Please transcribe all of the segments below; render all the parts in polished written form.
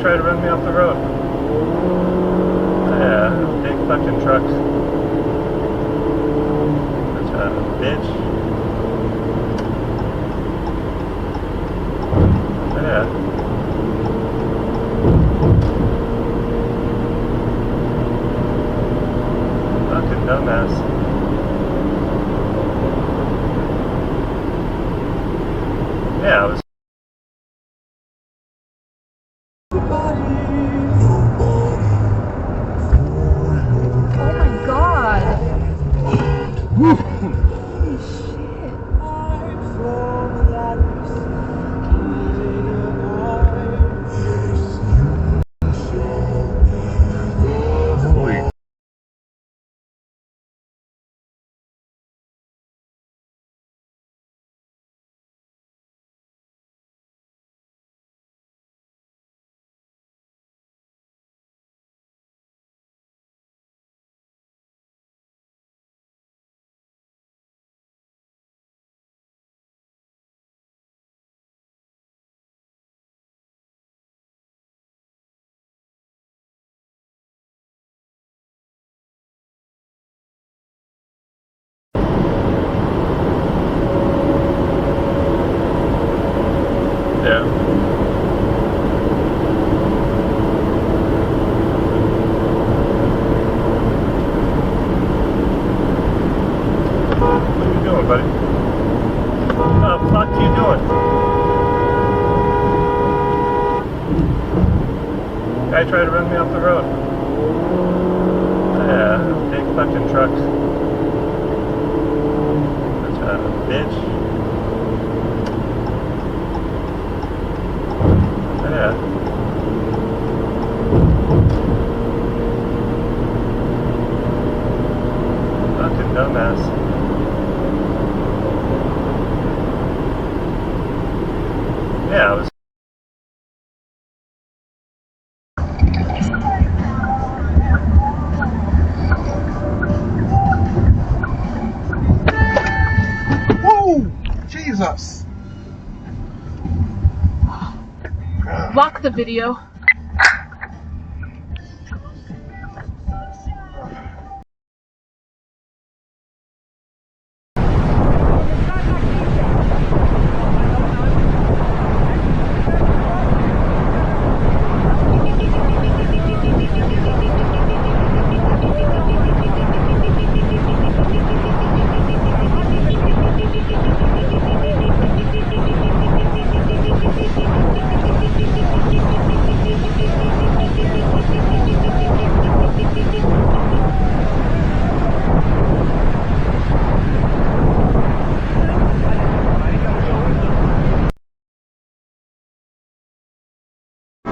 try to run me off the road. Yeah, big fucking trucks. That's a bitch. Yeah. Fucking dumbass. Yeah, I was. Yeah. What are you doing, buddy? What the fuck are you doing? Guy tried to run me off the road. Yeah, big fucking trucks. That's a bitch. Yeah. Fucking dumbass. Yeah, I was. Whoa! Jesus! Block the video.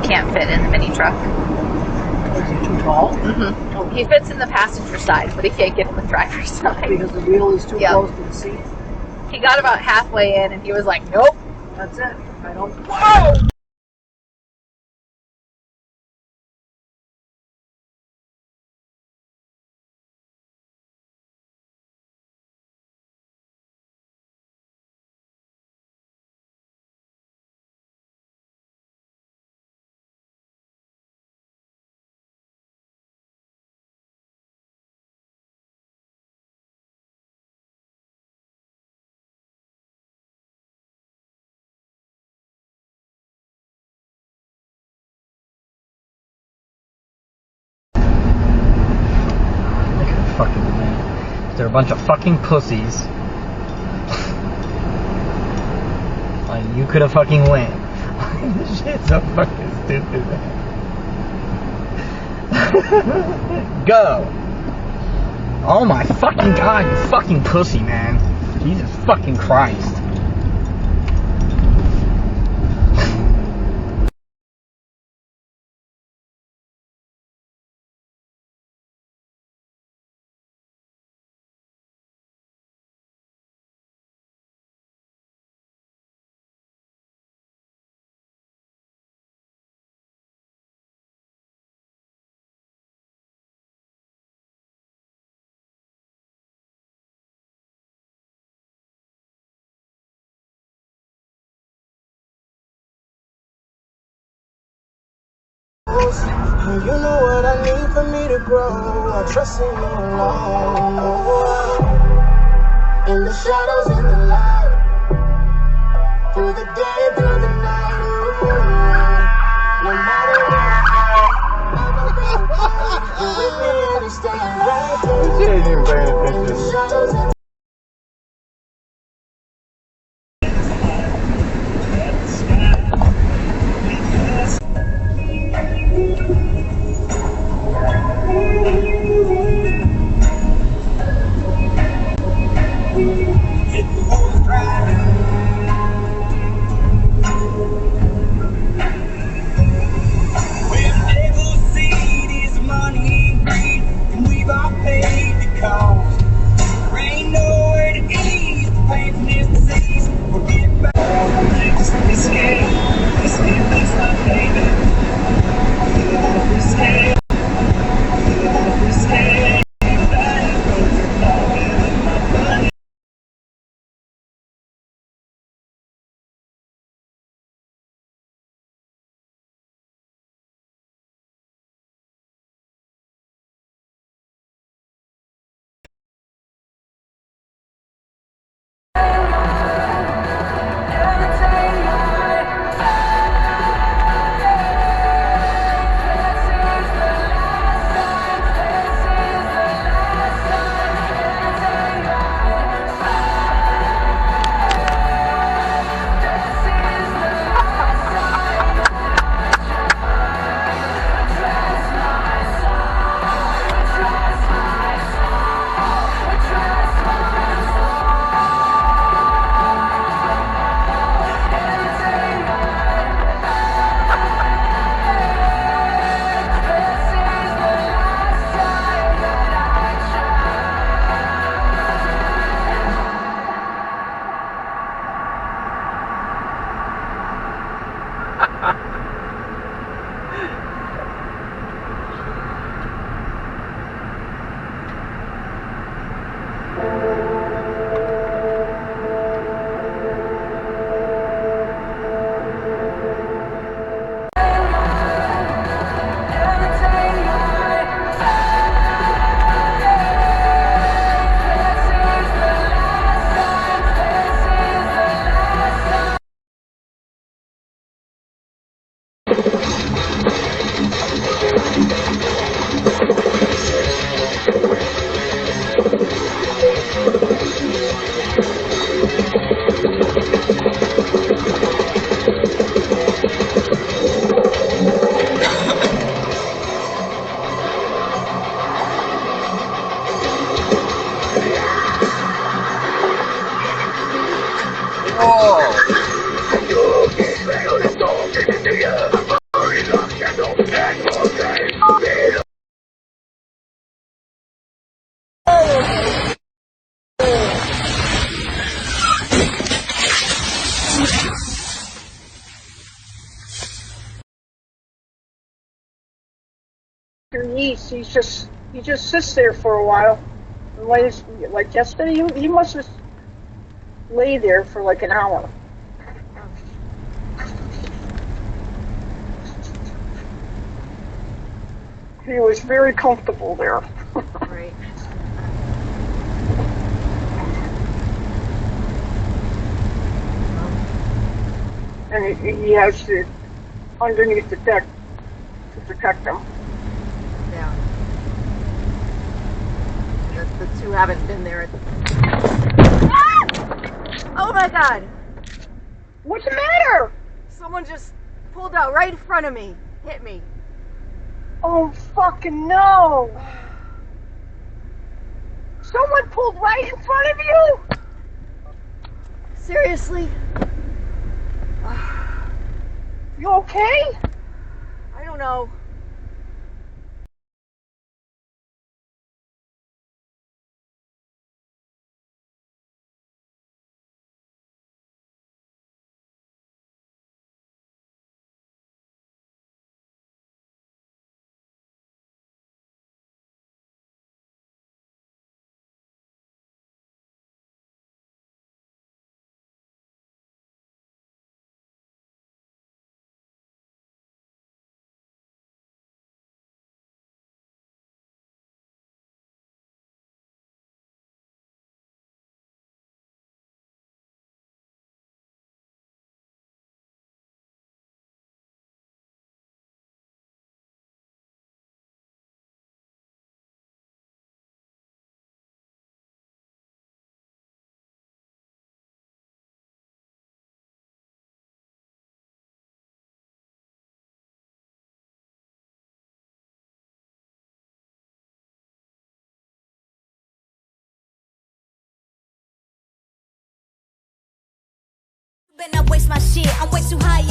Can't fit in the mini truck. Is he too tall? Mm-hmm. Oh, he fits in the passenger side, but he can't get in the driver's side. Because the wheel is too Yep. close to the seat? He got about halfway in and he was like, nope. That's it. I don't... Whoa! Fucking man. They're a bunch of fucking pussies. Like, you could have fucking win. This shit's so fucking stupid, man. Go! Oh my fucking god, you fucking pussy, man. Jesus fucking Christ. You know what I need for me to grow. I trust in you alone. In the shadows, in the light, through the day, through the night. No matter what, you're with me and you stay right there. She ain't even paying In the attention. shadows, Your niece, he just sits there for a while and lays, like yesterday, he must have lay there for like an hour. He was very comfortable there. Right. And he has the underneath the deck to protect him. Yeah. The two haven't been there. Ah! Oh my God! What's the matter? Someone just pulled out right in front of me. Hit me. Oh fucking no! Someone pulled right in front of you? Seriously? You okay? I don't know. Better not waste my shit. I'm way too high